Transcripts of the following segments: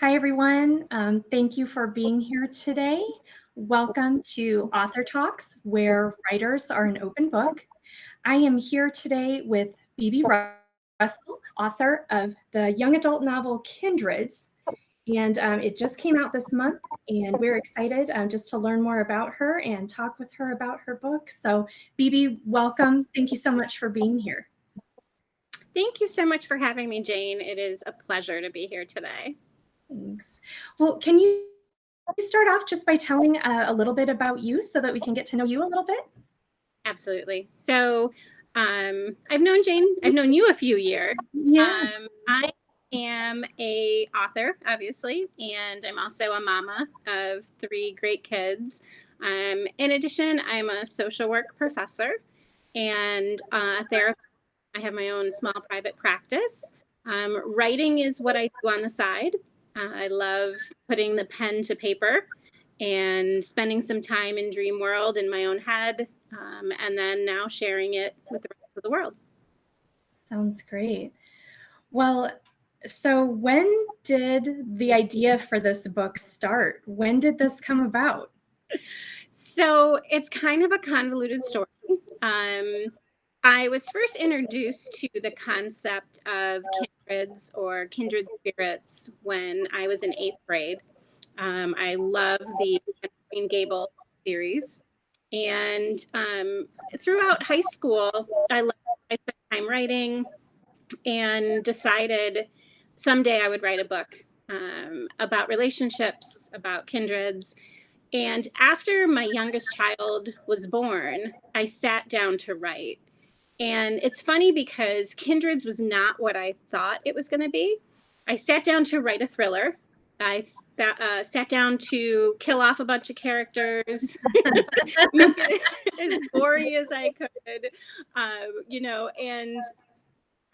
Hi, everyone. Thank you for being here today. Welcome to Author Talks, where writers are an open book. I am here today with Bibi Russell, author of the young adult novel Kindreds. And it just came out this month, and we're excited just to learn more about her and talk with her about her book. So, Bibi, welcome. Thank you so much for being here. Thank you so much for having me, Jane. It is a pleasure to be here today. Thanks. Well, can you start off just by telling a little bit about you so that we can get to know you a little bit? Absolutely. So I've known Jane, I've known you a few years. Yeah. I am a author, obviously, and I'm also a mama of 3 great kids. In addition, I'm a social work professor and a therapist. I have my own small private practice. Writing is what I do on the side. I love putting the pen to paper and spending some time in dream world in my own head, and then now sharing it with the rest of the world. Sounds great. Well, so when did the idea for this book start? When did this come about? So it's kind of a convoluted story. I was first introduced to the concept of kindreds or kindred spirits when I was in 8th grade. I love the Green Gable series. And throughout high school, I spent time writing and decided someday I would write a book about relationships, about kindreds. And after my youngest child was born, I sat down to write. And it's funny because Kindreds was not what I thought it was going to be. I sat down to write a thriller. I sat down to kill off a bunch of characters, make it as gory as I could,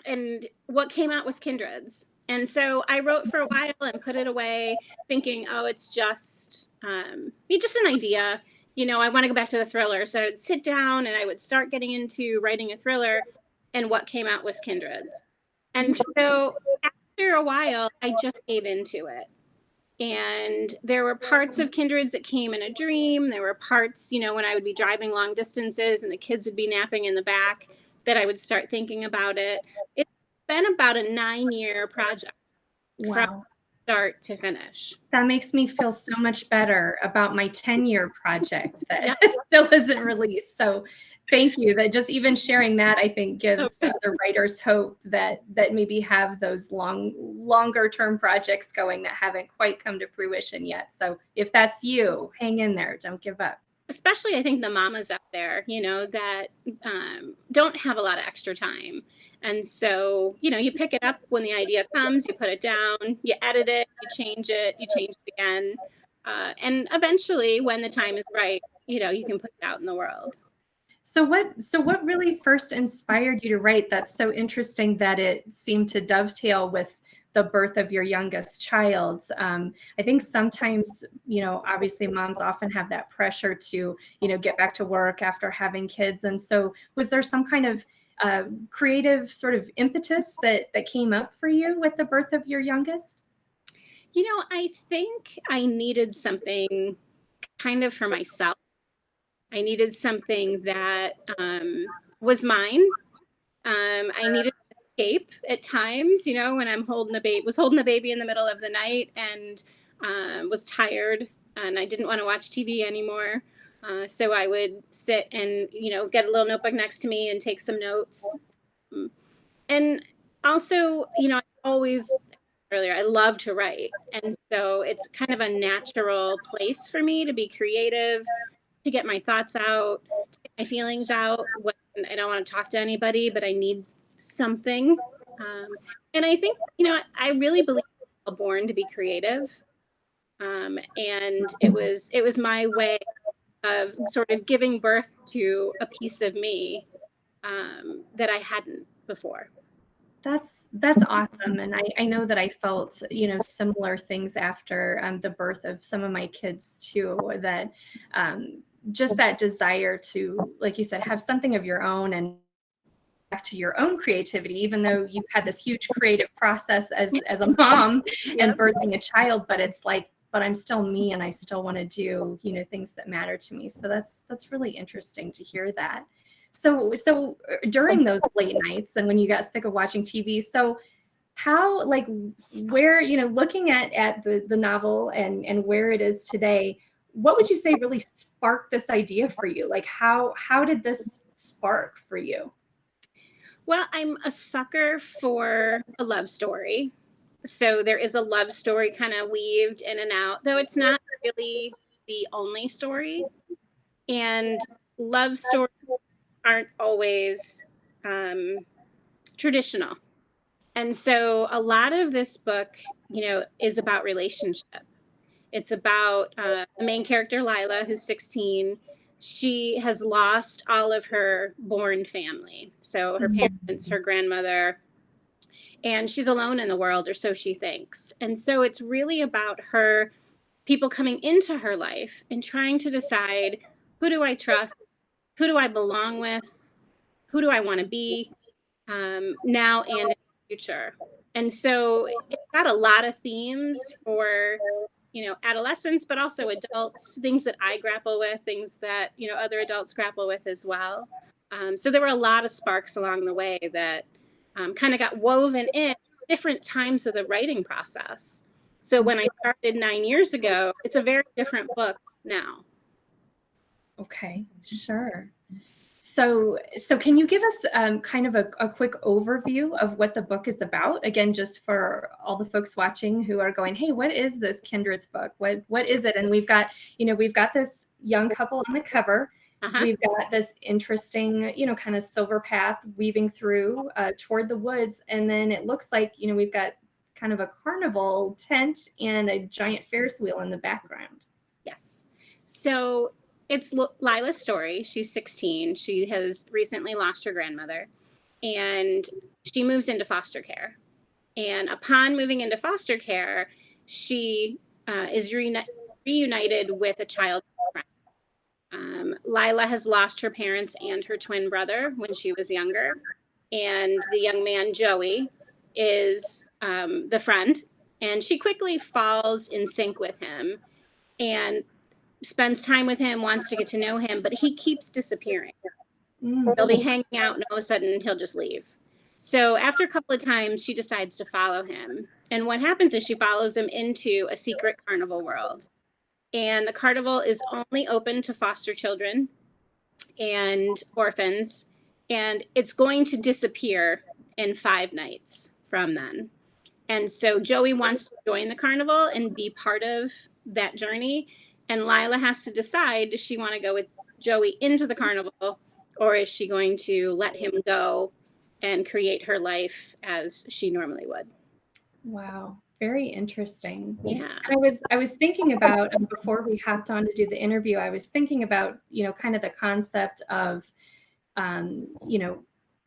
and what came out was Kindreds. And so I wrote for a while and put it away, thinking, oh, it's just an idea. I want to go back to the thriller. So I'd sit down and I would start getting into writing a thriller, and what came out was Kindreds. And so after a while, I just gave into it. And there were parts of Kindreds that came in a dream. There were parts, when I would be driving long distances and the kids would be napping in the back, that I would start thinking about it. It's been about a 9-year project from start to finish. That makes me feel so much better about my 10-year project that still isn't released. So thank you. That just even sharing that, I think, gives the writers hope that maybe have those longer term projects going that haven't quite come to fruition yet. So if that's you, hang in there. Don't give up. Especially, I think, the mamas out there, that don't have a lot of extra time. And so, you pick it up when the idea comes, you put it down, you edit it, you change it again. And eventually, when the time is right, you can put it out in the world. So what really first inspired you to write? That's so interesting that it seemed to dovetail with the birth of your youngest child. I think sometimes, obviously moms often have that pressure to, get back to work after having kids. And so was there some kind of creative sort of impetus that came up for you with the birth of your youngest? I think I needed something kind of for myself. I needed something that was mine. I needed to escape at times, when I'm holding the baby in the middle of the night and was tired and I didn't want to watch TV anymore. So I would sit and, get a little notebook next to me and take some notes. And also, I always earlier, I love to write. And so it's kind of a natural place for me to be creative, to get my thoughts out, to get my feelings out when I don't want to talk to anybody, but I need something. And I think, I really believe we're born to be creative. And it was my way of sort of giving birth to a piece of me that I hadn't before. That's awesome. And I know that I felt, similar things after the birth of some of my kids too, that just that desire to, like you said, have something of your own and to your own creativity, even though you've had this huge creative process as a mom and birthing a child, but it's like, but I'm still me and I still want to do, things that matter to me. So that's really interesting to hear that. So during those late nights and when you got sick of watching TV, so how, like, where, looking at the novel and where it is today, what would you say really sparked this idea for you? Like, how did this spark for you? Well, I'm a sucker for a love story. So there is a love story kind of weaved in and out, though it's not really the only story. And love stories aren't always traditional. And so a lot of this book, is about relationship. It's about the main character, Lila, who's 16. She has lost all of her born family. So her parents, her grandmother, and she's alone in the world, or so she thinks. And so it's really about her, people coming into her life and trying to decide, who do I trust? Who do I belong with? Who do I want to be now and in the future? And so it's got a lot of themes for, adolescents, but also adults, things that I grapple with, things that, other adults grapple with as well. So there were a lot of sparks along the way that kind of got woven in different times of the writing process. So when I started 9 years ago, it's a very different book now. Okay, sure. So can you give us kind of a quick overview of what the book is about? Again, just for all the folks watching who are going, hey, what is this Kindred's book? What is it? And we've got this young couple on the cover. Uh-huh. We've got this interesting, kind of silver path weaving through toward the woods. And then it looks like, we've got kind of a carnival tent and a giant Ferris wheel in the background. Yes. So it's Lila's story. She's 16. She has recently lost her grandmother, and she moves into foster care. And upon moving into foster care, she is reunited with a child friend. Lila has lost her parents and her twin brother when she was younger. And the young man, Joey, is the friend. And she quickly falls in sync with him and spends time with him, wants to get to know him, but he keeps disappearing. They'll be hanging out and all of a sudden he'll just leave. So after a couple of times, she decides to follow him. And what happens is she follows him into a secret carnival world. And the carnival is only open to foster children and orphans. And it's going to disappear in 5 nights from then. And so Joey wants to join the carnival and be part of that journey. And Lila has to decide, does she want to go with Joey into the carnival, or is she going to let him go and create her life as she normally would? Wow. Very interesting. Yeah. And I was thinking about, before we hopped on to do the interview, I was thinking about, kind of the concept of,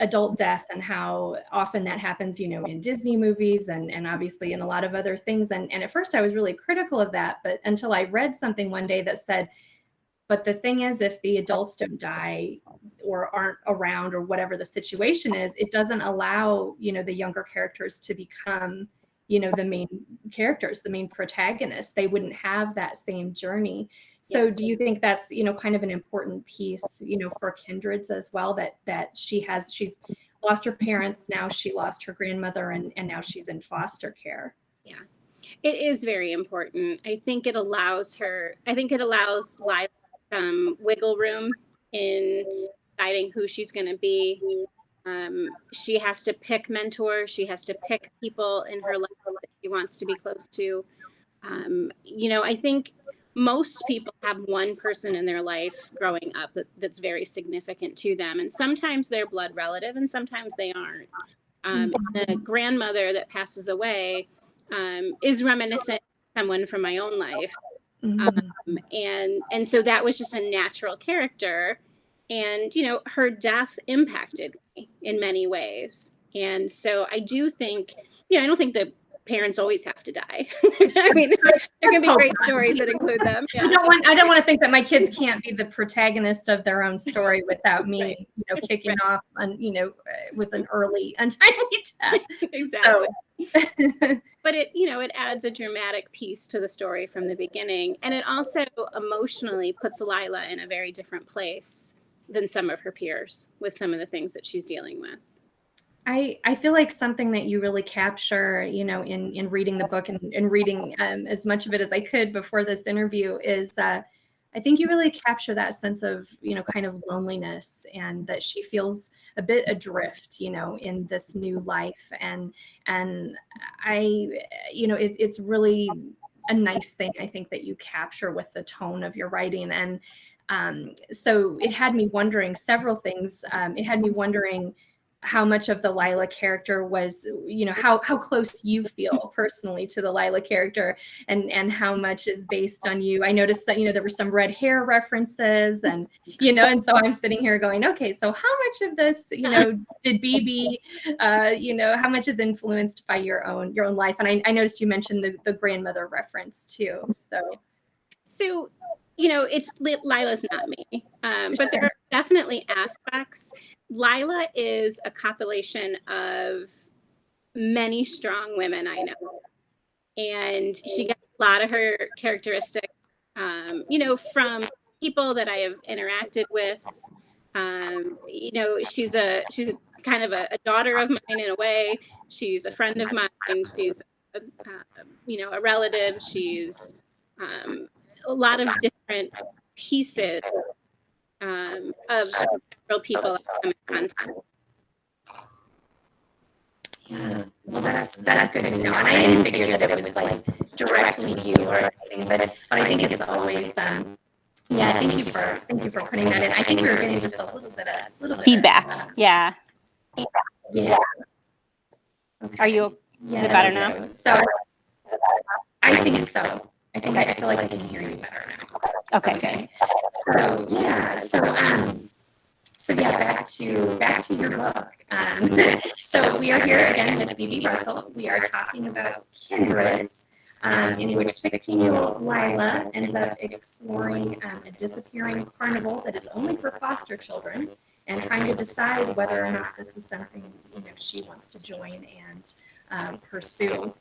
adult death and how often that happens, in Disney movies and obviously in a lot of other things. And at first I was really critical of that, but until I read something one day that said, but the thing is, if the adults don't die or aren't around or whatever the situation is, it doesn't allow, the younger characters to become, the main characters, the main protagonists. They wouldn't have that same journey. So yes. Do you think that's, kind of an important piece, for Kindred's as well, that she's lost her parents, now she lost her grandmother, and now she's in foster care? Yeah, it is very important. I think it allows Lila some wiggle room in deciding who she's going to be. She has to pick mentors. She has to pick people in her life that she wants to be close to. I think most people have one person in their life growing up that's very significant to them. And sometimes they're blood relative and sometimes they aren't. The grandmother that passes away is reminiscent of someone from my own life. And so that was just a natural character. And, her death impacted me in many ways. And so I do think, I don't think that parents always have to die. I mean, there can be great stories that include them. Yeah. I don't want to think that my kids can't be the protagonist of their own story without me, kicking off on, with an early untimely death. Exactly. But it adds a dramatic piece to the story from the beginning. And it also emotionally puts Lila in a very different place than some of her peers with some of the things that she's dealing with. I feel like something that you really capture, in reading the book and reading as much of it as I could before this interview is I think you really capture that sense of, kind of loneliness, and that she feels a bit adrift, in this new life. And it's really a nice thing, I think, that you capture with the tone of your writing. And so it had me wondering several things. It had me wondering how much of the Lila character was, how close you feel personally to the Lila character, and how much is based on you. I noticed that, there were some red hair references, and, and so I'm sitting here going, okay, so how much of this, did BB, how much is influenced by your own life? And I noticed you mentioned the grandmother reference too. So, it's Lila's not me, but there are definitely aspects. Lila is a compilation of many strong women I know, and she gets a lot of her characteristics, from people that I have interacted with. She's a kind of a daughter of mine in a way. She's a friend of mine. She's a relative. She's a lot of different pieces of several people I've come in contact with. Yeah, well, that's good to know. And I didn't figure that it was like directly you or anything, but I think it's always yeah. Thank you for putting that in. I think we were getting just a little bit of feedback. Yeah. Yeah. Okay. Are you? Is it better now? So I think so. I feel like I can hear you better now. Okay. So yeah. So yeah, back to your book. So we are here again with BB Russell. We are talking about Kindreds, in which 16-year-old Lila ends up exploring a disappearing carnival that is only for foster children, and trying to decide whether or not this is something she wants to join and pursue.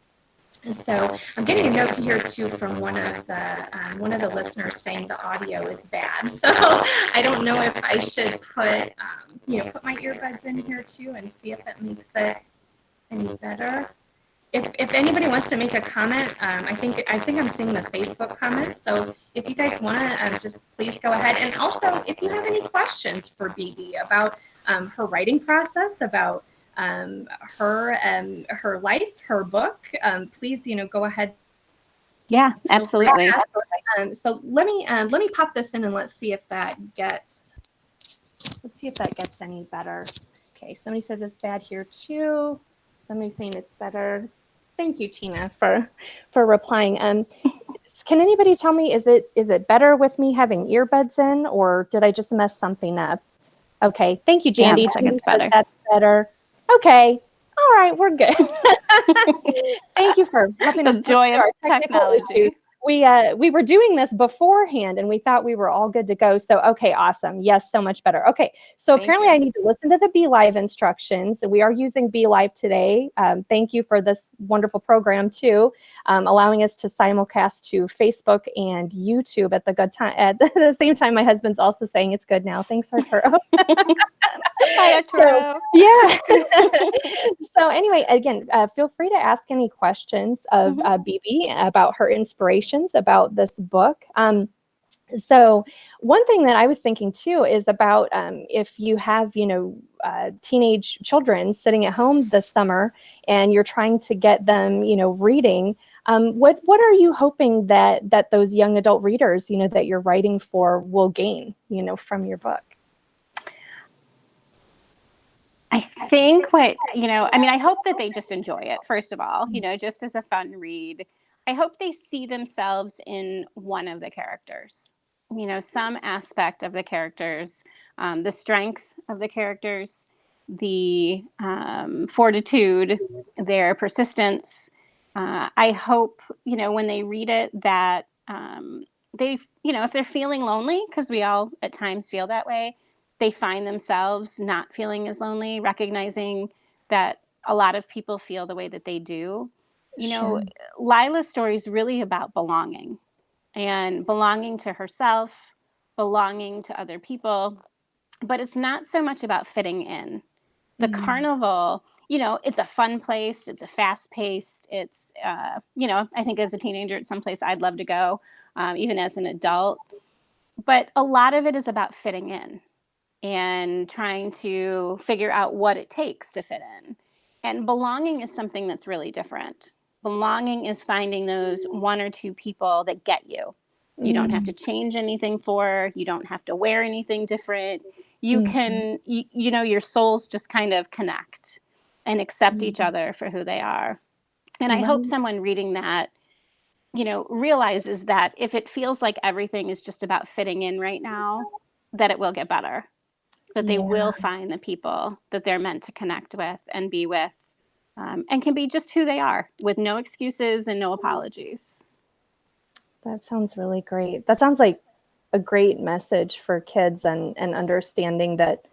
And so I'm getting a note here too from one of the listeners saying the audio is bad. So I don't know if I should put my earbuds in here too and see if that makes it any better. If anybody wants to make a comment, I think I'm seeing the Facebook comments. So if you guys want to just please go ahead. And also, if you have any questions for BB about her writing process, about her life, her book, please, go ahead. Yeah, absolutely. So let me pop this in and let's see if that gets any better. Okay, somebody says it's bad here too. Somebody's saying it's better. Thank you, Tina, for replying. Can anybody tell me, is it better with me having earbuds in, or did I just mess something up? Okay, thank you, Jandy. Yeah, I think it's better. That's better. Okay. All right, we're good. Thank you for helping the joy of technology. We were doing this beforehand and we thought we were all good to go. So, okay, awesome. Yes, so much better. Okay, so apparently I need to listen to the Be Live instructions. We are using Be Live today. Thank you for this wonderful program too, allowing us to simulcast to Facebook and YouTube at the good time. At the same time, my husband's also saying it's good now. Thanks, Arturo. Hi, Arturo. So anyway, again, feel free to ask any questions of BB about her inspirations about this book. So one thing that I was thinking too is about if you have, teenage children sitting at home this summer and you're trying to get them, reading, what are you hoping that those young adult readers, that you're writing for will gain, from your book? I think I hope that they just enjoy it, first of all, just as a fun read. I hope they see themselves in one of the characters, some aspect of the characters, the strength of the characters, the fortitude, their persistence, I hope, when they read it that they, if they're feeling lonely, because we all at times feel that way, they find themselves not feeling as lonely, recognizing that a lot of people feel the way that they do. Sure. Lila's story is really about belonging and belonging to herself, belonging to other people, but it's not so much about fitting in. The Mm. carnival, it's a fun place. It's a fast paced. It's, I think as a teenager, it's someplace I'd love to go, even as an adult. But a lot of it is about fitting in and trying to figure out what it takes to fit in. And belonging is something that's really different. Belonging is finding those one or two people that get you. You don't have Mm. to change anything for, you don't have to wear anything different. You Mhm. can, your souls just kind of connect and accept each Mm. other for who they are. And I hope Right. someone reading that, realizes that if it feels like everything is just about fitting in right now, that it will get better, that they Yeah, will find the people that they're meant to connect with and be with, and can be just who they are with no excuses and no apologies. that sounds really great. That sounds like a great message for kids and understanding that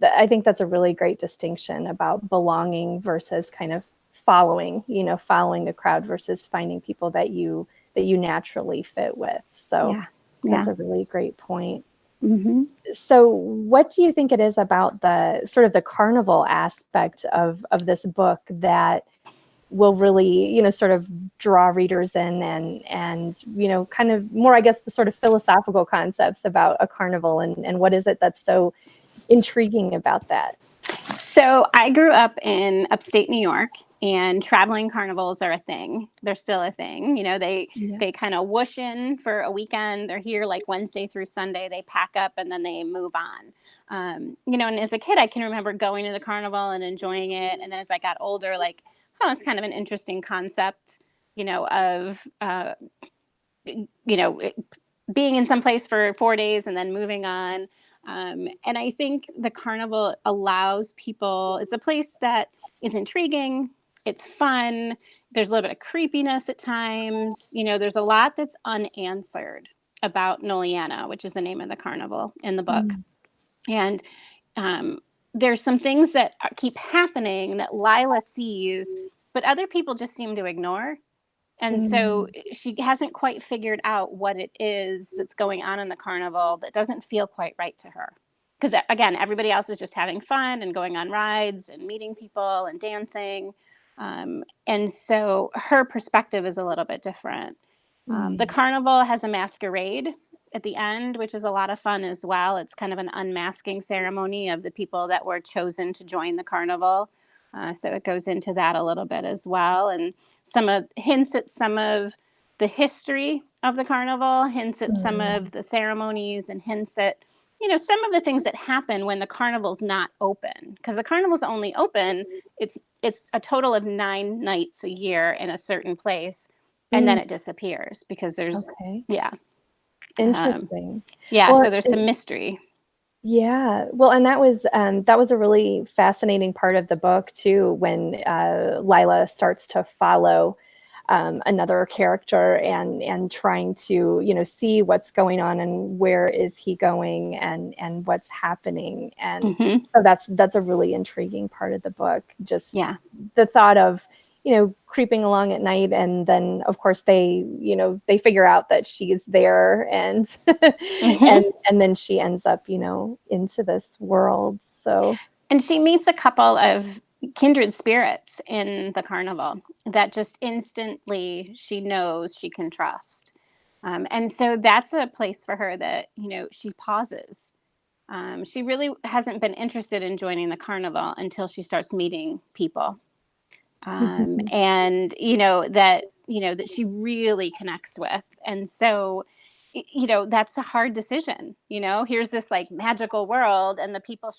I think that's a really great distinction about belonging versus kind of following the crowd versus finding people that you naturally fit with. So Yeah. that's Yeah. a really great point. Hmm. So what do you think it is about the sort of the carnival aspect of this book that will really, sort of draw readers in and kind of more, I guess, the sort of philosophical concepts about a carnival and what is it that's so intriguing about that? So I grew up in upstate New York, and traveling carnivals are a thing. They're still a thing. They Yeah. they kind of whoosh in for a weekend. They're here like Wednesday through Sunday. They pack up and then they move on. And as a kid, I can remember going to the carnival and enjoying it. And then as I got older, like, oh, it's kind of an interesting concept, of being in some place for 4 days and then moving on. And I think the carnival allows people, it's a place that is intriguing, it's fun, there's a little bit of creepiness at times. There's a lot that's unanswered about Noliana, which is the name of the carnival in the book. Mm. And um, there's some things that keep happening that Lila sees, but other people just seem to ignore. And so Mm. she hasn't quite figured out what it is that's going on in the carnival that doesn't feel quite right to her. Because again, everybody else is just having fun and going on rides and meeting people and dancing. And so her perspective is a little bit different. The Mm. carnival has a masquerade at the end, which is a lot of fun as well. It's kind of an unmasking ceremony of the people that were chosen to join the carnival. So it goes into that a little bit as well. And some of hints at some of the history of the carnival, hints at some Mm. of the ceremonies, and hints at some of the things that happen when the carnival's not open, because the carnival's only open, it's a total of 9 nights a year in a certain place, and then Mm. it disappears because there's Okay. yeah um, Interesting. yeah, Well, so there's some mystery. yeah. Well, and that was a really fascinating part of the book too, when Lila starts to follow another character and trying to see what's going on and where is he going and what's happening. And Hmm. so that's a really intriguing part of the book. Just Yeah. the thought of creeping along at night, and then of course they figure out that she's there, and Hmm. and then she ends up into this world. So And she meets a couple of kindred spirits in the carnival that just instantly she knows she can trust. And so that's a place for her that, she pauses. She really hasn't been interested in joining the carnival until she starts meeting people. And, that she really connects with. And so, that's a hard decision. Here's this like magical world, and the people,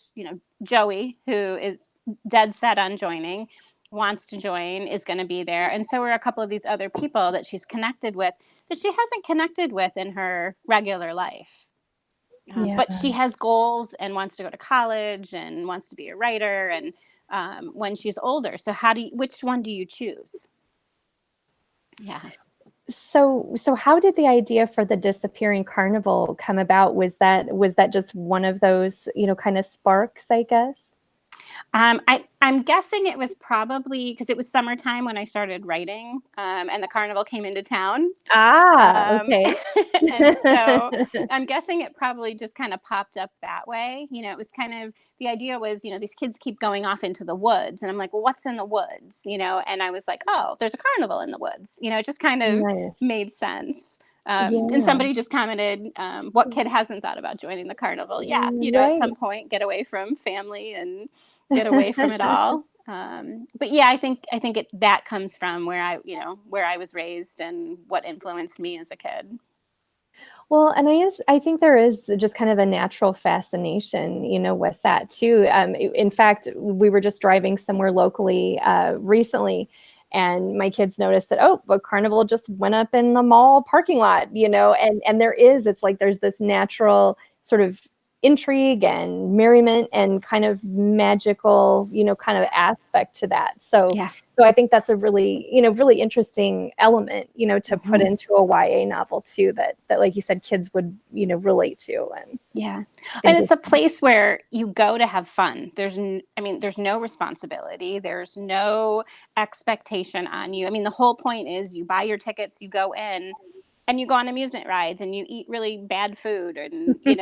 Joey, who is dead set on joining, wants to join, is going to be there. And so are a couple of these other people that she's connected with that she hasn't connected with in her regular life. yeah. But she has goals and wants to go to college and wants to be a writer, and when she's older. So which one do you choose? Yeah. So how did the idea for the disappearing carnival come about? Was that just one of those, kind of sparks, I guess? I'm guessing it was probably because it was summertime when I started writing, and the carnival came into town. Ah, Um, okay. and so I'm guessing it probably just kind of popped up that way. It was kind of the idea was, these kids keep going off into the woods. And I'm like, well, what's in the woods? And I was like, oh, there's a carnival in the woods. It just kind of Nice. made sense. And Yeah. somebody just commented, what kid hasn't thought about joining the carnival? Yeah, at Right. some point, get away from family and get away from it all. But yeah, that comes from where I was raised and what influenced me as a kid. Well, and I think there is just kind of a natural fascination, with that too. In fact, we were just driving somewhere locally recently, and my kids noticed that, oh, but Carnival just went up in the mall parking lot, and it's like there's this natural sort of intrigue and merriment and kind of magical, kind of aspect to that. Yeah. So I think that's a really, really interesting element, to put Mhm. into a YA novel too, that like you said, kids would, relate to. And Yeah. And think it's a place where you go to have fun. There's no responsibility. There's no expectation on you. The whole point is you buy your tickets, you go in, and you go on amusement rides and you eat really bad food and, and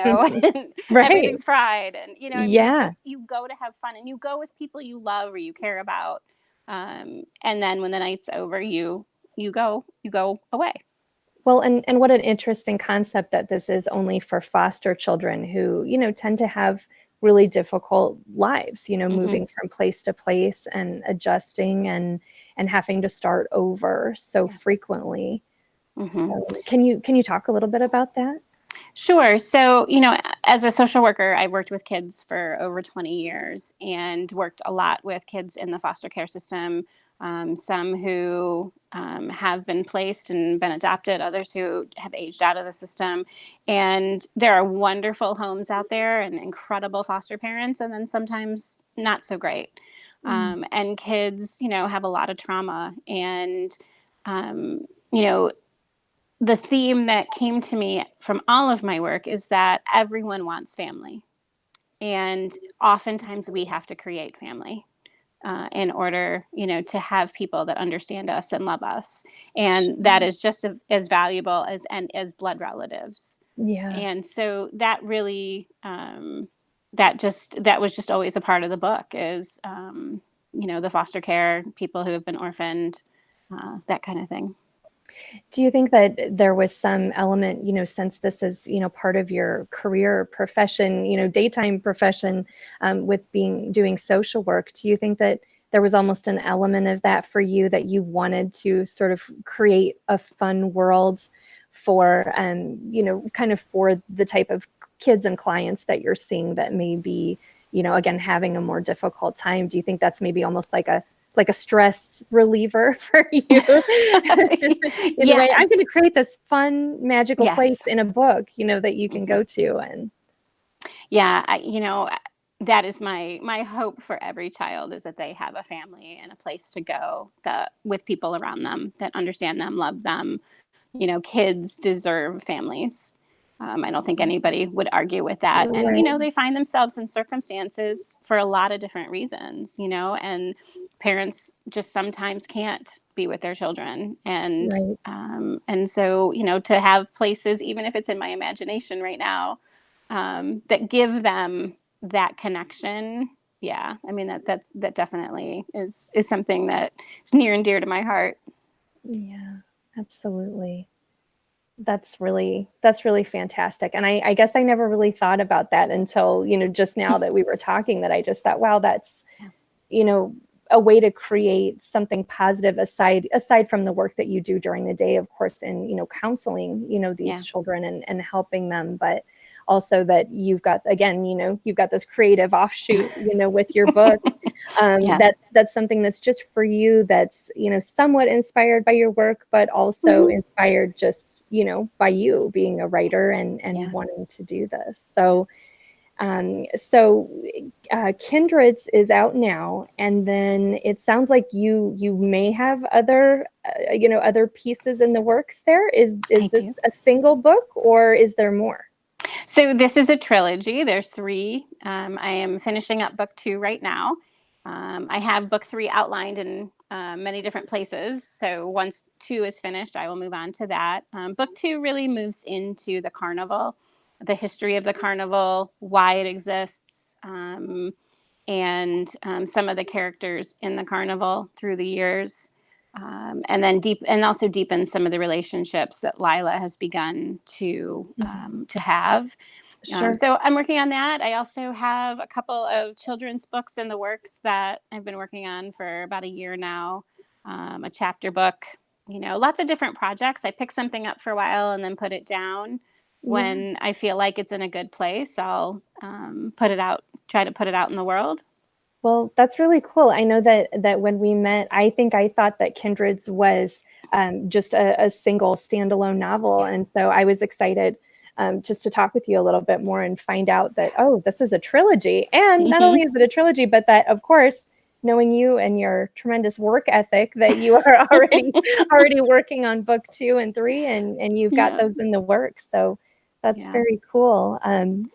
right. everything's fried. And, it's Yeah. just, you go to have fun and you go with people you love or you care about. And then when the night's over, you go away. Well, and what an interesting concept that this is only for foster children who, tend to have really difficult lives, Hmm. moving from place to place and adjusting and having to start over so Yeah. frequently. Hmm. So can you talk a little bit about that? Sure. So, as a social worker, I worked with kids for over 20 years and worked a lot with kids in the foster care system. Some who have been placed and been adopted, others who have aged out of the system. And there are wonderful homes out there and incredible foster parents, and then sometimes not so great. Mm. And kids, have a lot of trauma. And, um, you know, the theme that came to me from all of my work is that everyone wants family. And oftentimes we have to create family in order, to have people that understand us and love us. And that is just as valuable as blood relatives. Yeah. And so that really, that was just always a part of the book is, the foster care, people who have been orphaned, that kind of thing. Do you think that there was some element, since this is, part of your career profession, daytime profession, with doing social work, do you think that there was almost an element of that for you, that you wanted to sort of create a fun world for, kind of for the type of kids and clients that you're seeing that may be, again, having a more difficult time? Do you think that's maybe almost like a stress reliever for you? In a Yeah. way, I'm going to create this fun, magical place Yes. in a book, that you can go to. And Yeah, that is my hope for every child is that they have a family and a place to go that with people around them that understand them, love them. Kids deserve families. I don't think anybody would argue with that. And, right, they find themselves in circumstances for a lot of different reasons, and parents just sometimes can't be with their children. right. And so, to have places, even if it's in my imagination right now, that give them that connection. Yeah. That definitely is something that is near and dear to my heart. Yeah, absolutely. That's really fantastic. And I guess I never really thought about that until, just now that we were talking, that I just thought, wow, that's, Yeah. you know, a way to create something positive aside from the work that you do during the day, of course, in, counseling, these Yeah. children and helping them, but also that you've got, again, you've got this creative offshoot, with your book. Yeah. That's something that's just for you, that's, somewhat inspired by your work, but also Mhm. inspired just, by you being a writer and Yeah. wanting to do this. So So Kindreds is out now, and then it sounds like you may have other other pieces in the works there. Is I this do. a single book, or is there more? So this is a trilogy. There's 3. I am finishing up book 2 right now. I have book 3 outlined in many different places. So once 2 is finished, I will move on to that. Book 2 really moves into the carnival, the history of the carnival, why it exists, and some of the characters in the carnival through the years. And then also deepen some of the relationships that Lila has begun to have. Sure. So I'm working on that. I also have a couple of children's books in the works that I've been working on for about a year now. A chapter book, lots of different projects. I pick something up for a while and then put it down. When I feel like it's in a good place, I'll put it out, try to put it out in the world. Well, that's really cool. I know that when we met, I think I thought that Kindred's was just a single standalone novel, and so I was excited just to talk with you a little bit more and find out that, oh, this is a trilogy. And not only is it a trilogy, but that, of course, knowing you and your tremendous work ethic, that you are already working on book 2 and 3, and you've got those in the works. So that's very cool.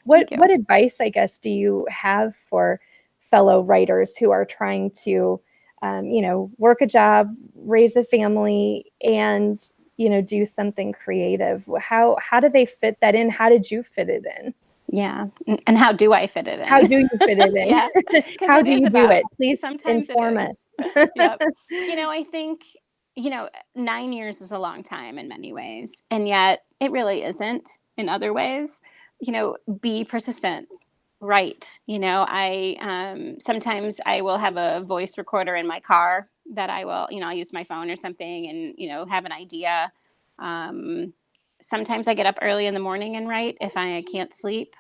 What advice, I guess, do you have for fellow writers who are trying to, work a job, raise a family, and do something creative? How do they fit that in? How did you fit it in? Yeah. And how do I fit it in? How do you fit it in? Yeah. How do you do it? Please Sometimes inform it us. is. Yep. I think, 9 years is a long time in many ways, and yet it really isn't in other ways. Be persistent. Write. I sometimes I will have a voice recorder in my car that I will, I'll use my phone or something and, have an idea. Sometimes I get up early in the morning and write if I can't sleep.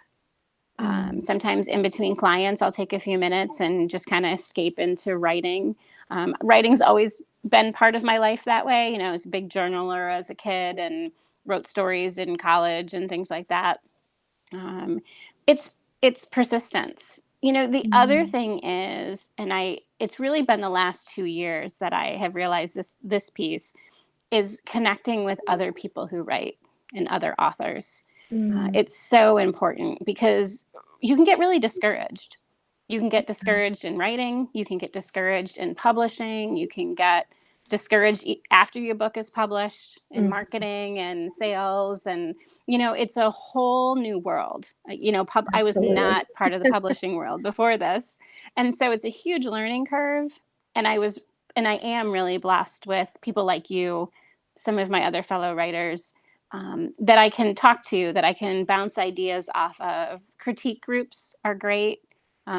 Sometimes in between clients, I'll take a few minutes and just kind of escape into writing. Writing's always been part of my life that way. I was a big journaler as a kid and wrote stories in college and things like that. It's persistence. The other thing is, it's really been the last 2 years that I have realized this piece is connecting with other people who write and other authors. It's so important because you can get really discouraged. You can get discouraged in writing. You can get discouraged in publishing. You can get discouraged after your book is published in marketing and sales. And, it's a whole new world. I was not part of the publishing world before this. And so it's a huge learning curve. And I am really blessed with people like you, some of my other fellow writers, that I can talk to, that I can bounce ideas off of. Critique groups are great.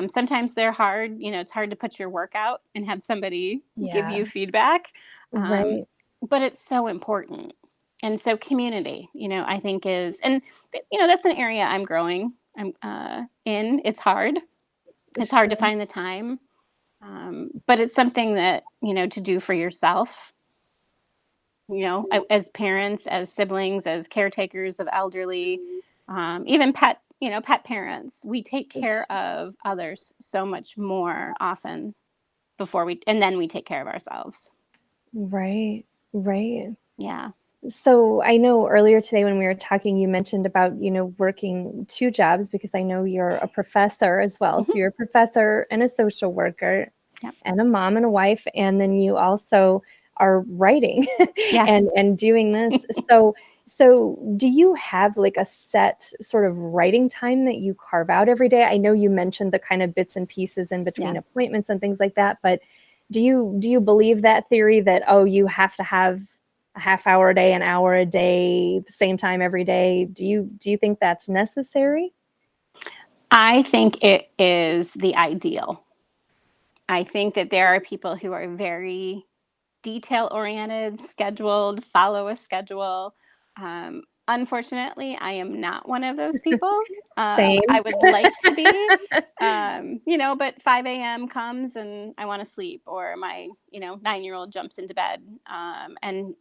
Sometimes they're hard. It's hard to put your work out and have somebody give you feedback. Right. But it's so important. And so community, I think is, and that's an area I'm growing. In. It's hard. It's hard to find the time. But it's something that, to do for yourself. As parents, as siblings, as caretakers of elderly, even pet parents, we take care of others so much more often and then we take care of ourselves. Right. Yeah. So I know earlier today when we were talking, you mentioned about, working 2 jobs, because I know you're a professor as well. So you're a professor and a social worker and a mom and a wife, and then you also are writing and doing this. So do you have like a set sort of writing time that you carve out every day? I know you mentioned the kind of bits and pieces in between appointments and things like that, but do you believe that theory that, oh, you have to have a half hour a day, an hour a day, the same time every day? Do you think that's necessary? I think it is the ideal. I think that there are people who are very detail oriented, scheduled, follow a schedule. Unfortunately, I am not one of those people. Same. I would like to be, but 5 a.m. comes and I want to sleep, or my, 9-year-old jumps into bed. And,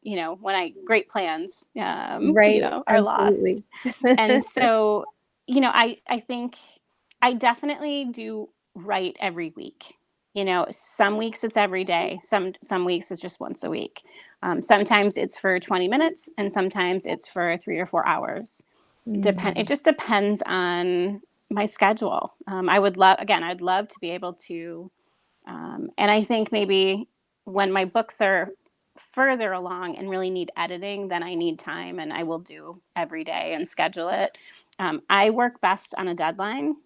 great plans, Right. are Absolutely. lost. And so, I think I definitely do write every week. You know, some weeks it's every day. Some weeks it's just once a week. Sometimes it's for 20 minutes, and sometimes it's for 3 or 4 hours. It just depends on my schedule. I'd love to be able to, and I think maybe when my books are further along and really need editing, then I need time, and I will do every day and schedule it. I work best on a deadline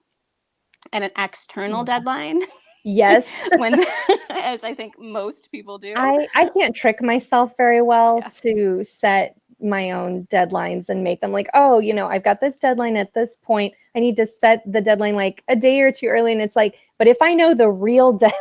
and an external deadline Yes. when, as I think most people do. I can't trick myself very well Yeah. to set my own deadlines and make them like, oh, I've got this deadline at this point. I need to set the deadline like a day or two early. And it's like, but if I know the real deadline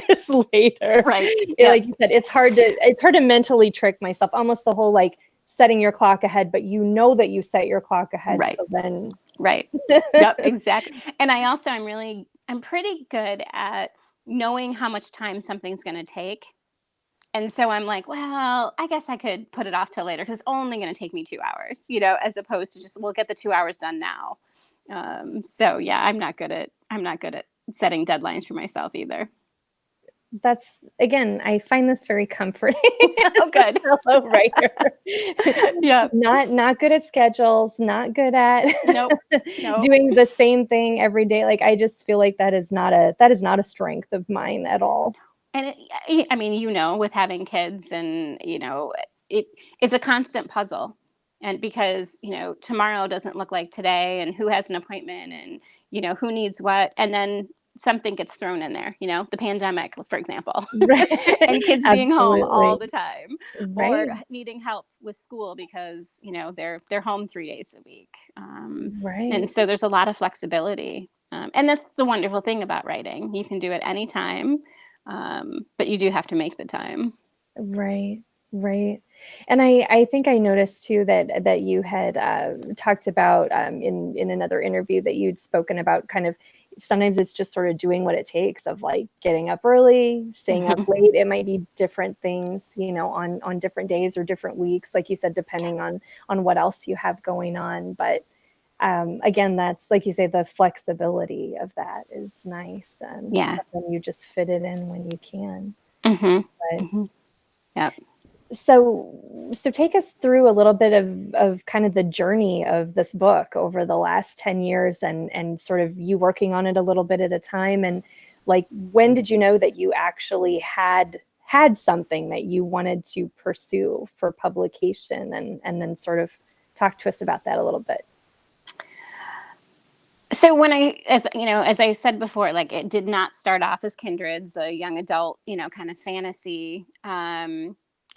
is later, Right. like you said, it's hard to mentally trick myself. Almost the whole like setting your clock ahead, but you know that you set your clock ahead. Right. So then Right. Yep, exactly. And I'm pretty good at knowing how much time something's going to take. And so I'm like, well, I guess I could put it off till later because it's only going to take me 2 hours, as opposed to just, we'll get the 2 hours done now. So yeah, I'm not good at setting deadlines for myself either. that's, again, I find this very comforting. Oh, good. Fellow writer. Yeah. Not good at schedules, not good at Nope. doing the same thing every day. Like, I just feel like that is not a strength of mine at all. And I mean, with having kids and, it's a constant puzzle. And because, tomorrow doesn't look like today, and who has an appointment, and, who needs what. And then something gets thrown in there, the pandemic, for example, Right. and kids being home all Absolutely. the time, Right. or needing help with school because, they're home 3 days a week. Right. And so there's a lot of flexibility. And that's the wonderful thing about writing. You can do it anytime, but you do have to make the time. Right. Right. And I think I noticed too that you had talked about in another interview that you'd spoken about kind of sometimes it's just sort of doing what it takes of like getting up early, staying up late. It might be different things, on different days or different weeks, like you said, depending on what else you have going on. But again, that's like you say, the flexibility of that is nice. And Yeah. then you just fit it in when you can. Mm-hmm. But, Mm-hmm. Yep. So take us through a little bit of kind of the journey of this book over the last 10 years and sort of you working on it a little bit at a time. And like, when did you know that you actually had something that you wanted to pursue for publication, and then sort of talk to us about that a little bit. So as I said before, like it did not start off as Kindred's, a young adult, kind of fantasy.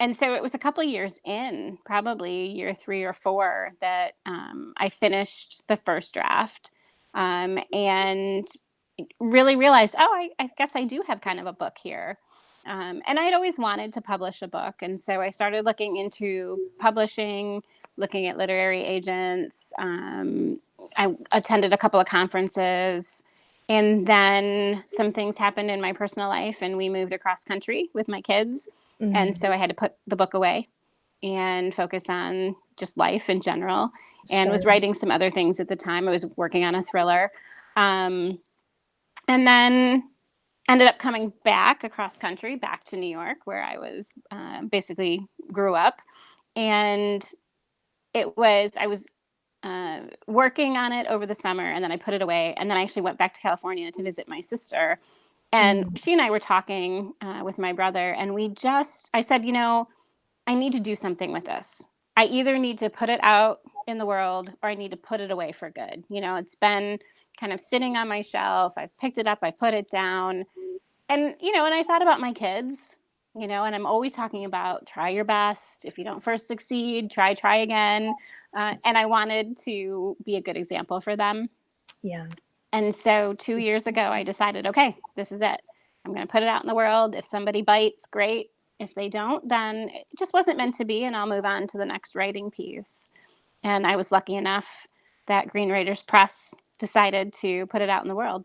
And so it was a couple of years in, probably year 3 or 4, that I finished the first draft, and really realized, I guess I do have kind of a book here. And I'd always wanted to publish a book. And so I started looking into publishing, looking at literary agents. I attended a couple of conferences, and then some things happened in my personal life, and we moved across country with my kids. Mm-hmm. And so I had to put the book away and focus on just life in general, and was writing some other things at the time. I was working on a thriller. And then ended up coming back across country, back to New York, where I was basically grew up. And I was working on it over the summer, and then I put it away. And then I actually went back to California to visit my sister. And she and I were talking with my brother, and I said, I need to do something with this. I either need to put it out in the world, or I need to put it away for good. It's been kind of sitting on my shelf. I've picked it up, I put it down. And, and I thought about my kids, and I'm always talking about try your best. If you don't first succeed, try again. And I wanted to be a good example for them. Yeah. And so 2 years ago, I decided, okay, this is it. I'm going to put it out in the world. If somebody bites, great. If they don't, then it just wasn't meant to be, and I'll move on to the next writing piece. And I was lucky enough that Green Raiders Press decided to put it out in the world.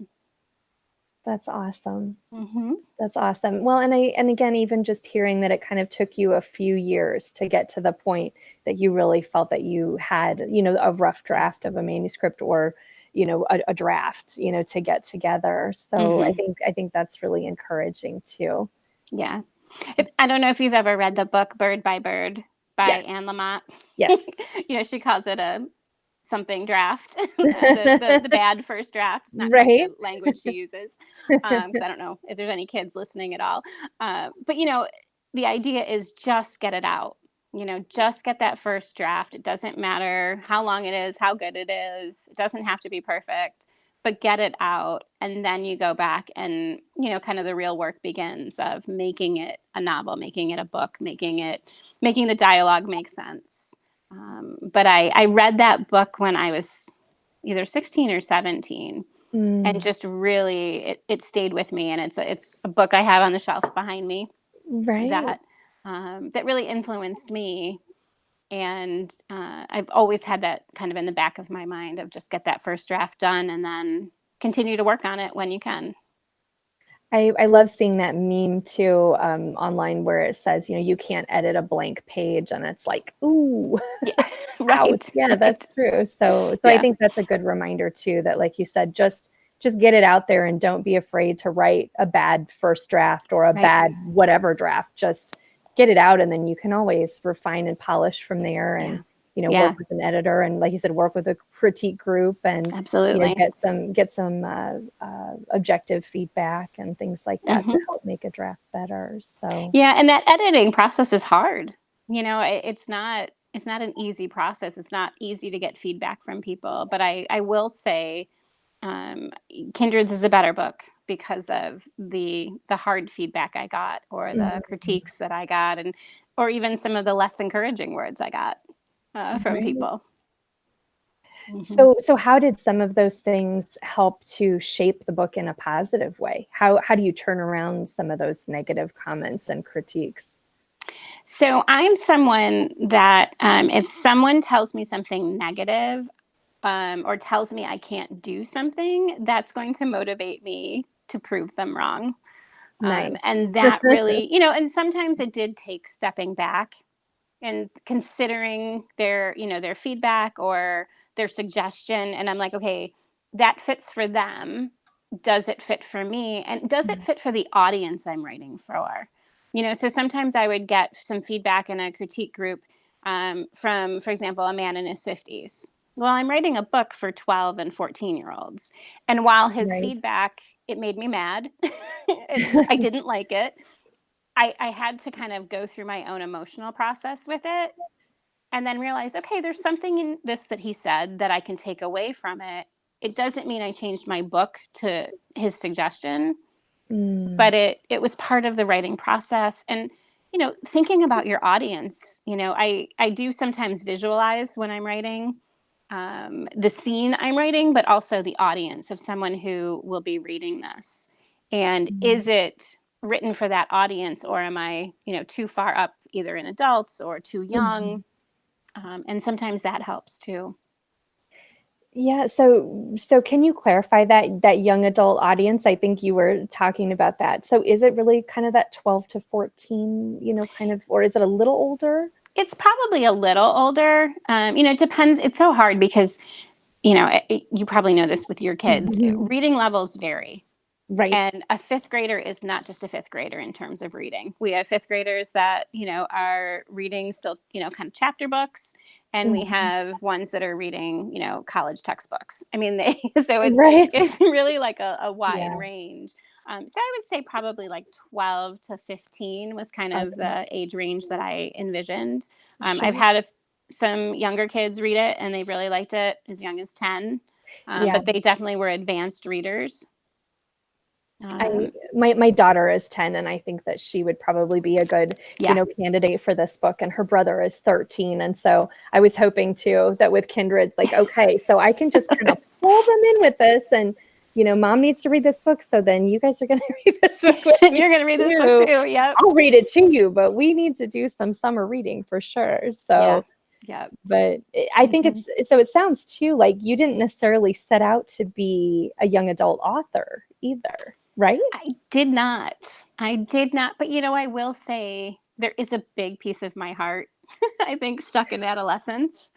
That's awesome. Mm-hmm. That's awesome. Well, and again, even just hearing that it kind of took you a few years to get to the point that you really felt that you had, a rough draft of a manuscript, or, a draft, to get together. So I think that's really encouraging too. Yeah. I don't know if you've ever read the book Bird by Bird by Yes. Anne Lamott. Yes. She calls it a something draft, the bad first draft. It's not quite Right. the language she uses, because I don't know if there's any kids listening at all. But the idea is just get it out. Just get that first draft. It doesn't matter how long it is, how good it is. It doesn't have to be perfect, but get it out, and then you go back and kind of the real work begins of making it a novel, making it a book, making the dialogue make sense. But I read that book when I was either 16 or 17, and just really it stayed with me, and it's a book I have on the shelf behind me Right. that really influenced me. And I've always had that kind of in the back of my mind of just get that first draft done and then continue to work on it when you can. I love seeing that meme too, online, where it says, you can't edit a blank page, and it's like, ooh, Yeah, right. Yeah, that's true. So Yeah. I think that's a good reminder too, that like you said, just get it out there and don't be afraid to write a bad first draft or a bad whatever draft. Just get it out, and then you can always refine and polish from there, and work with an editor, and like you said, work with a critique group, and absolutely get some objective feedback and things like that to help make a draft better. So and that editing process is hard. It's not an easy process. It's not easy to get feedback from people, but I will say Kindreds is a better book because of the hard feedback I got, or the critiques that I got, or even some of the less encouraging words I got from people. So how did some of those things help to shape the book in a positive way? How do you turn around some of those negative comments and critiques? So I'm someone that if someone tells me something negative, or tells me I can't do something, that's going to motivate me to prove them wrong. Nice. And that really, and sometimes it did take stepping back and considering their feedback or their suggestion. And I'm like, okay, that fits for them. Does it fit for me? And does it fit for the audience I'm writing for? So sometimes I would get some feedback in a critique group from, for example, a man in his 50s. Well, I'm writing a book for 12 and 14-year-olds. And while his feedback, it made me mad, I didn't like it. I had to kind of go through my own emotional process with it, and then realize, okay, there's something in this that he said that I can take away from it. It doesn't mean I changed my book to his suggestion, but it was part of the writing process. And, thinking about your audience, I do sometimes visualize when I'm writing the scene I'm writing, but also the audience of someone who will be reading this. And is it written for that audience, or am I, too far up either in adults or too young? And sometimes that helps too. Yeah. So can you clarify that young adult audience? I think you were talking about that. So is it really kind of that 12 to 14, kind of, or is it a little older? It's probably a little older. It depends. It's so hard because, you probably know this with your kids. Reading levels vary. Right. And a fifth grader is not just a fifth grader in terms of reading. We have fifth graders that, are reading still, kind of chapter books. And we have ones that are reading, college textbooks. I mean, so it's really like a wide range. So I would say probably like 12 to 15 was kind of the age range that I envisioned. I've had some younger kids read it and they really liked it, as young as 10. But they definitely were advanced readers. My daughter is 10, and I think that she would probably be a good, candidate for this book. And her brother is 13. And so I was hoping too that with Kindred, like, okay, so I can just kind of pull them in with this, and mom needs to read this book, so then you guys are going to read this book with me. You're going to read this book too. Yep. I'll read it to you, but we need to do some summer reading for sure. So yeah. But I think it sounds too like you didn't necessarily set out to be a young adult author either, right? I did not. But I will say there is a big piece of my heart I think stuck in adolescence.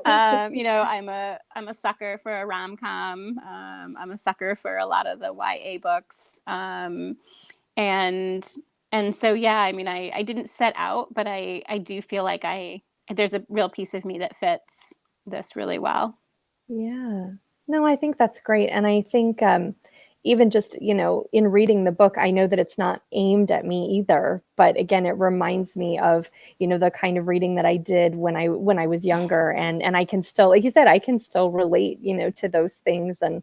I'm a sucker for a rom-com. I'm a sucker for a lot of the YA books. And so yeah, I mean, I didn't set out, but I do feel like there's a real piece of me that fits this really well. Yeah. No, I think that's great. And I think even just, in reading the book, I know that it's not aimed at me either. But again, it reminds me of, the kind of reading that I did when I was younger. And I can still, like you said, I can still relate, to those things. And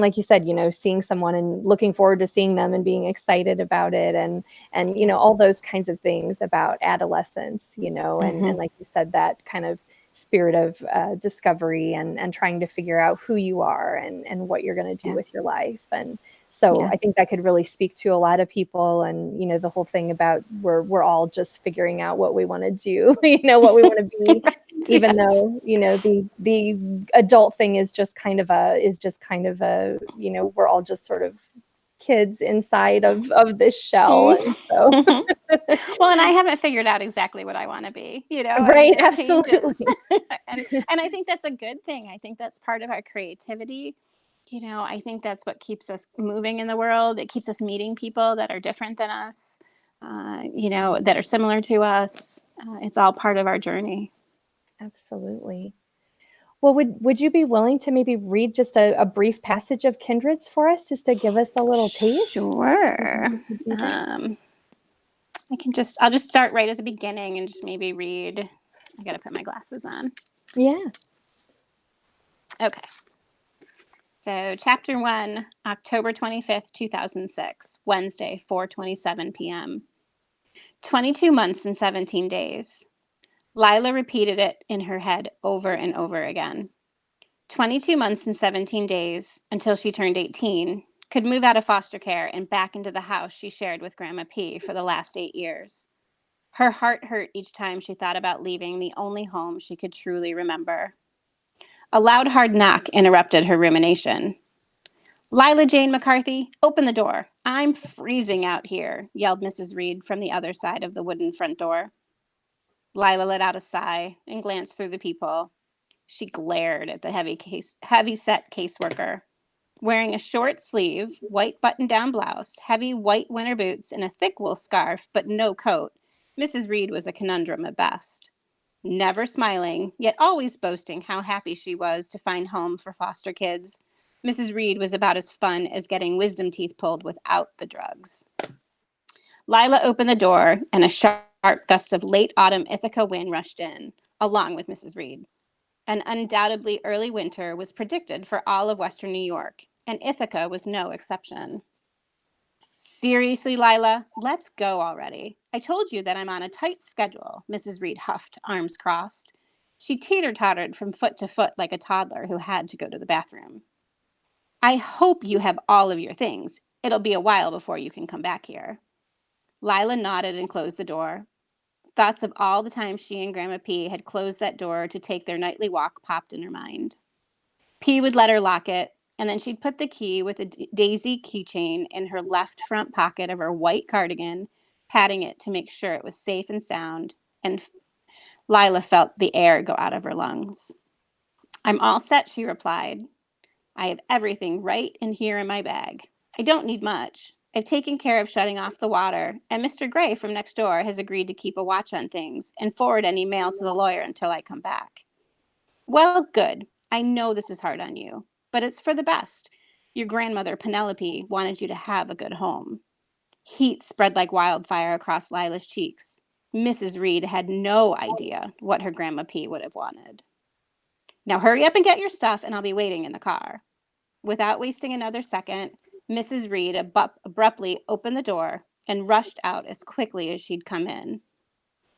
like you said, seeing someone and looking forward to seeing them and being excited about it and all those kinds of things about adolescence, and like you said, that kind of spirit of discovery and trying to figure out who you are and what you're going to do with your life. And so I think that could really speak to a lot of people. And, the whole thing about we're all just figuring out what we want to do, what we want to be, even though, the adult thing is just kind of a, we're all just sort of kids inside of this shell. And so well, and I haven't figured out exactly what I want to be, right. Absolutely. and I think that's a good thing. I think that's part of our creativity. I think that's what keeps us moving in the world. It keeps us meeting people that are different than us, that are similar to us. It's all part of our journey. Absolutely. Well, would you be willing to maybe read just a brief passage of Kindreds for us, just to give us a little taste? Sure. I'll just start right at the beginning and just maybe read. I got to put my glasses on. Yeah. Okay. So chapter 1, October 25th, 2006, Wednesday, 4:27 p.m. 22 months and 17 days. Lila repeated it in her head over and over again. 22 months and 17 days until she turned 18, could move out of foster care and back into the house she shared with Grandma P for the last 8 years. Her heart hurt each time she thought about leaving the only home she could truly remember. A loud, hard knock interrupted her rumination. Lila Jane McCarthy, open the door. I'm freezing out here, yelled Mrs. Reed from the other side of the wooden front door. Lila let out a sigh and glanced through the peephole. She glared at the heavy-set caseworker. Wearing a short-sleeve, white button-down blouse, heavy white winter boots, and a thick wool scarf, but no coat, Mrs. Reed was a conundrum at best. Never smiling, yet always boasting how happy she was to find home for foster kids, Mrs. Reed was about as fun as getting wisdom teeth pulled without the drugs. Lila opened the door, and a sharp gust of late autumn Ithaca wind rushed in, along with Mrs. Reed. An undoubtedly early winter was predicted for all of Western New York, and Ithaca was no exception. Seriously, Lila, let's go already. I told you that I'm on a tight schedule, Mrs. Reed huffed, arms crossed. She teeter-tottered from foot to foot like a toddler who had to go to the bathroom. I hope you have all of your things. It'll be a while before you can come back here. Lila nodded and closed the door. Thoughts of all the times she and Grandma P had closed that door to take their nightly walk popped in her mind. P would let her lock it, and then she'd put the key with a daisy keychain in her left front pocket of her white cardigan, patting it to make sure it was safe and sound, and Lila felt the air go out of her lungs. I'm all set, she replied. I have everything right in here in my bag. I don't need much. I've taken care of shutting off the water, and Mr. Gray from next door has agreed to keep a watch on things and forward any mail to the lawyer until I come back. Well, good. I know this is hard on you, but it's for the best. Your grandmother, Penelope, wanted you to have a good home. Heat spread like wildfire across Lila's cheeks. Mrs. Reed had no idea what her Grandma P would have wanted. Now hurry up and get your stuff, and I'll be waiting in the car. Without wasting another second, Mrs. Reed abruptly opened the door and rushed out as quickly as she'd come in.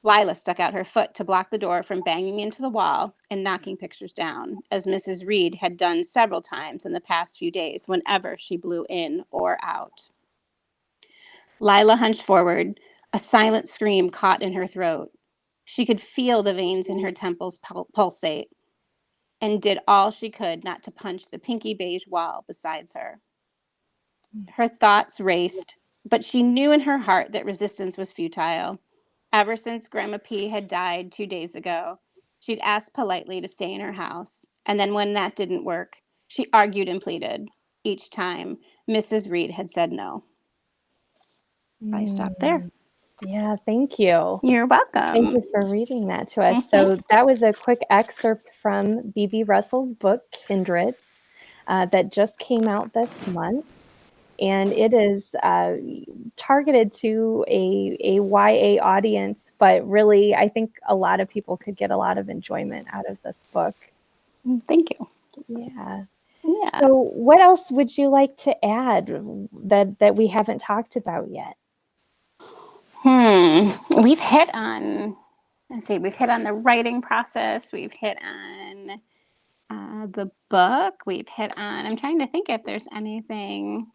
Lila stuck out her foot to block the door from banging into the wall and knocking pictures down, as Mrs. Reed had done several times in the past few days whenever she blew in or out. Lila hunched forward, a silent scream caught in her throat. She could feel the veins in her temples pulsate, and did all she could not to punch the pinky beige wall beside her. Her thoughts raced, but she knew in her heart that resistance was futile. Ever since Grandma P had died 2 days ago, she'd asked politely to stay in her house. And then when that didn't work, she argued and pleaded. Each time, Mrs. Reed had said no. I stopped there. Yeah, thank you. You're Thank you welcome. for reading that to us. So that was a quick excerpt from B.B. Russell's book, Kindreds, that just came out this month. And it is targeted to a YA audience, but really, I think a lot of people could get a lot of enjoyment out of this book. Thank you. Yeah. Yeah. So what else would you like to add that we haven't talked about yet? We've hit on, we've hit on the writing process. We've hit on the book. We've hit on, I'm trying to think if there's anything.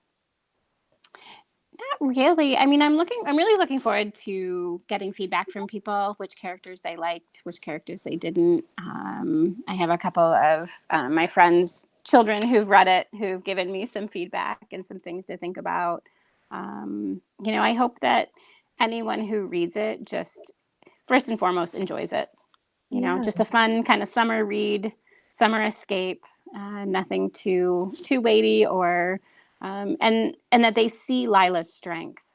Not really. I mean, I'm really looking forward to getting feedback from people, which characters they liked, which characters they didn't. I have a couple of my friends' children who've read it, who've given me some feedback and some things to think about. I hope that anyone who reads it just first and foremost enjoys it. Just a fun kind of summer read, summer escape, nothing too weighty or and that they see Lila's strength.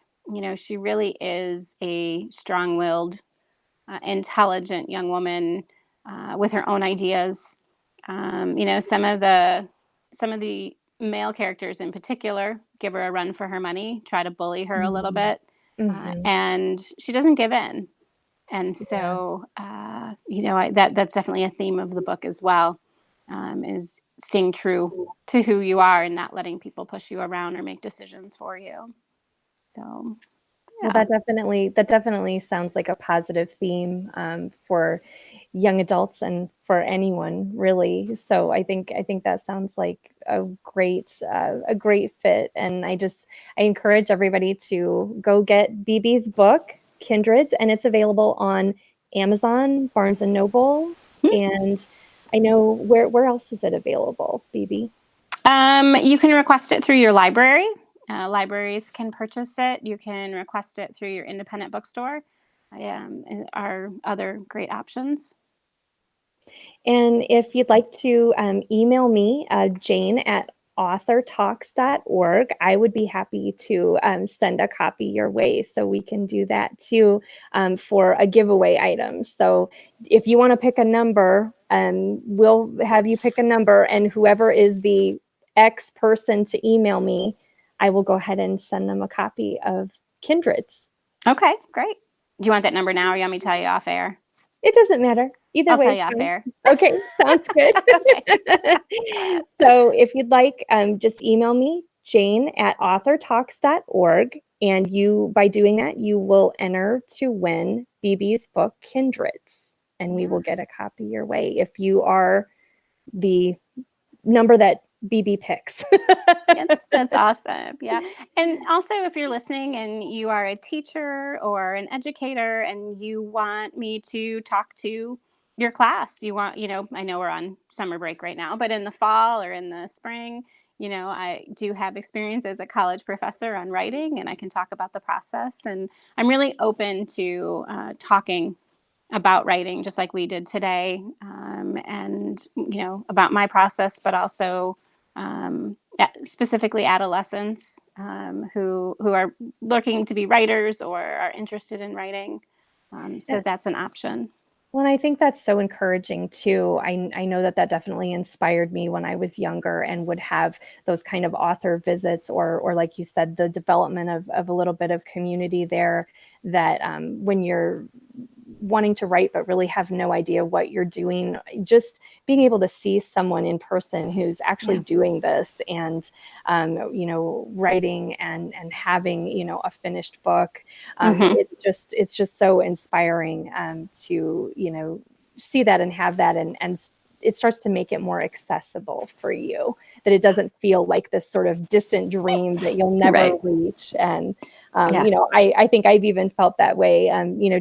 She really is a strong-willed, intelligent young woman with her own ideas. Some of the male characters in particular give her a run for her money, try to bully her a little bit, and she doesn't give in. And so, that's definitely a theme of the book as well, is staying true to who you are and not letting people push you around or make decisions for you. So, Well, that definitely sounds like a positive theme for young adults and for anyone really. So I think that sounds like a great fit. And I encourage everybody to go get BB's book, Kindreds, and it's available on Amazon, Barnes and Noble, and I know where else is it available, BB? You can request it through your library. Libraries can purchase it. You can request it through your independent bookstore. Are other great options. And if you'd like to email me, Jane at authortalks.org, I would be happy to send a copy your way. So we can do that too for a giveaway item. So if you want to pick a number, we'll have you pick a number, and whoever is the X person to email me, I will go ahead and send them a copy of Kindreds. Okay, great. Do you want that number now, or you want me to tell you off air? It doesn't matter. Either I'll way. tell you off air. Okay, sounds good. So if you'd like, just email me, Jane at authortalks.org. And by doing that, you will enter to win BB's book, Kindreds. And we will get a copy your way if you are the number that BB picks. That's awesome. Yeah. And also, if you're listening and you are a teacher or an educator and you want me to talk to your class, I know we're on summer break right now, but in the fall or in the spring, I do have experience as a college professor on writing, and I can talk about the process. And I'm really open to talking about writing, just like we did today, and about my process, but also specifically adolescents who are looking to be writers or are interested in writing. So that's an option. Well, and I think that's so encouraging too. I know that definitely inspired me when I was younger and would have those kind of author visits or like you said, the development of a little bit of community there, that when you're wanting to write but really have no idea what you're doing, just being able to see someone in person who's actually doing this and writing and having a finished book, it's just so inspiring to see that and have that, and it starts to make it more accessible for you, that it doesn't feel like this sort of distant dream that you'll never reach. And I think I've even felt that way,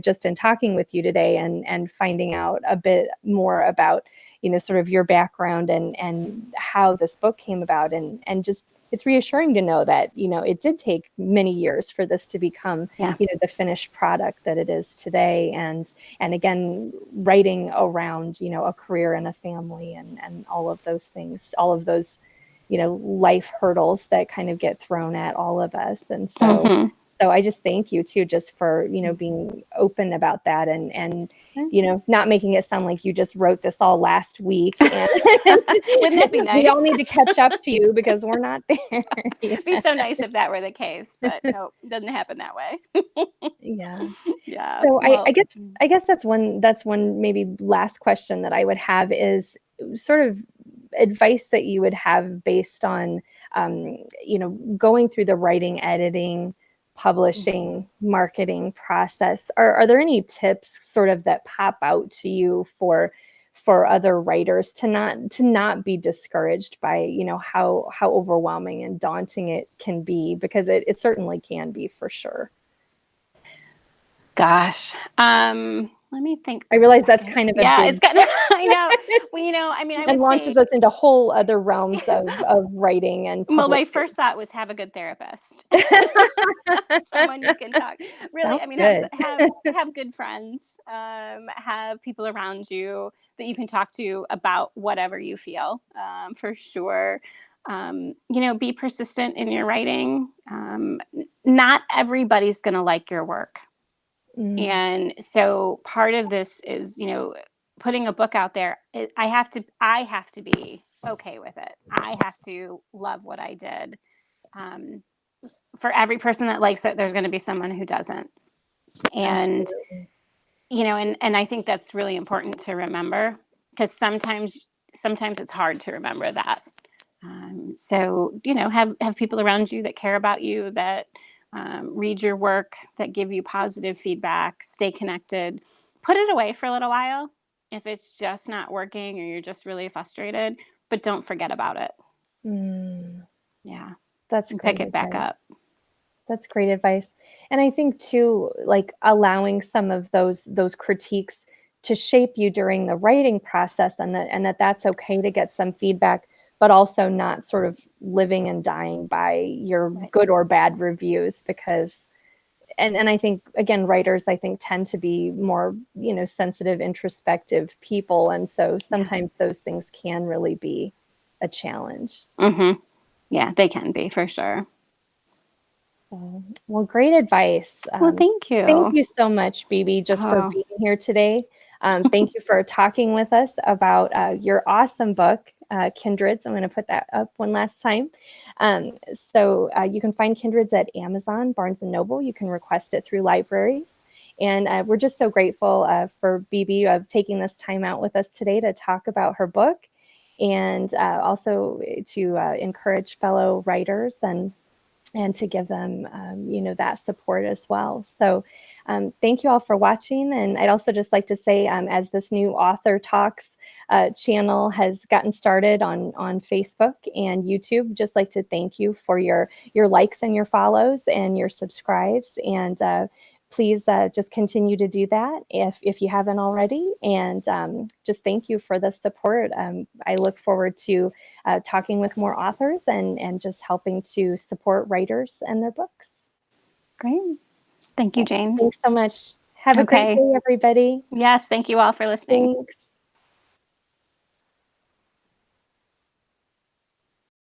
just in talking with you today and finding out a bit more about, sort of your background and how this book came about. And just, it's reassuring to know that, it did take many years for this to become, the finished product that it is today. And again, writing around, a career and a family and all of those things, all of those, life hurdles that kind of get thrown at all of us. And so, so I just thank you too, just for, being open about that and, not making it sound like you just wrote this all last week. And wouldn't that be nice? We all need to catch up to you because we're not there. It'd be so nice if that were the case, but no, it doesn't happen that way. Yeah. So well, I guess that's one maybe last question that I would have is sort of advice that you would have based on, going through the writing, editing, publishing, marketing process. Are there any tips sort of that pop out to you for other writers to not be discouraged by, how overwhelming and daunting it can be, because it certainly can be, for sure. Gosh, let me think. I realize that's kind of it's kind of, I know. Well, I mean, I would launches us into whole other realms of writing and publishing. Well, my first thought was have a good therapist, someone you can talk. Really, I mean, have good friends, have people around you that you can talk to about whatever you feel, for sure. Be persistent in your writing. Not everybody's going to like your work. And so part of this is, putting a book out there. I have to be okay with it. I have to love what I did. For every person that likes it, there's going to be someone who doesn't. And, and I think that's really important to remember, because sometimes it's hard to remember that. So, have people around you that care about you, that read your work, that give you positive feedback, stay connected, put it away for a little while if it's just not working or you're just really frustrated, but don't forget about it. Yeah. That's great. Pick it back up. That's great advice. And I think too, like allowing some of those critiques to shape you during the writing process, and that's okay to get some feedback, but also not sort of living and dying by your good or bad reviews, because, and I think, again, writers, I think, tend to be more, sensitive, introspective people. And so sometimes those things can really be a challenge. Yeah, they can be, for sure. Well, great advice. Well, thank you. Thank you so much, Bibi, just for being here today. Thank you for talking with us about your awesome book, Kindreds. I'm going to put that up one last time. So you can find Kindreds at Amazon, Barnes & Noble. You can request it through libraries. And we're just so grateful for Bibi taking this time out with us today to talk about her book, and also to encourage fellow writers and to give them, that support as well. So thank you all for watching. And I'd also just like to say, as this new Author Talks channel has gotten started on Facebook and YouTube, just like to thank you for your likes and your follows and your subscribes. And please just continue to do that if you haven't already. And just thank you for the support. I look forward to talking with more authors and just helping to support writers and their books. Great. Thank you, Jane. Thanks so much. Have a great day, everybody. Yes, thank you all for listening. Thanks.